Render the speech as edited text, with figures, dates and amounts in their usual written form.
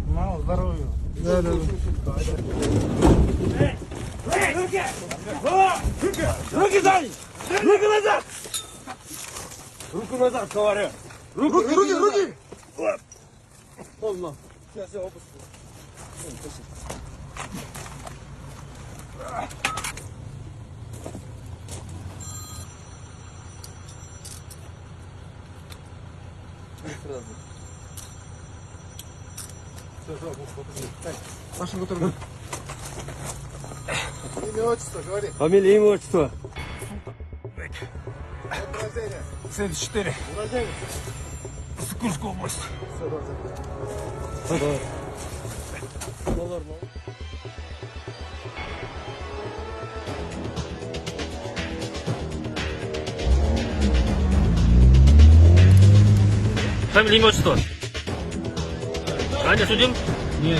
Мало здоровья. Да, да, да. Руки сзади! Руки назад! Руку назад, говорю! Руки! Полно. Сейчас я опусту. Ваше бутерброд. Имя, отчество, говори. Фамилия, имя, отчество. Рождение. 74. Рождение. Курская область. Фамилия, имя, отчество. Ранее судим? Нет.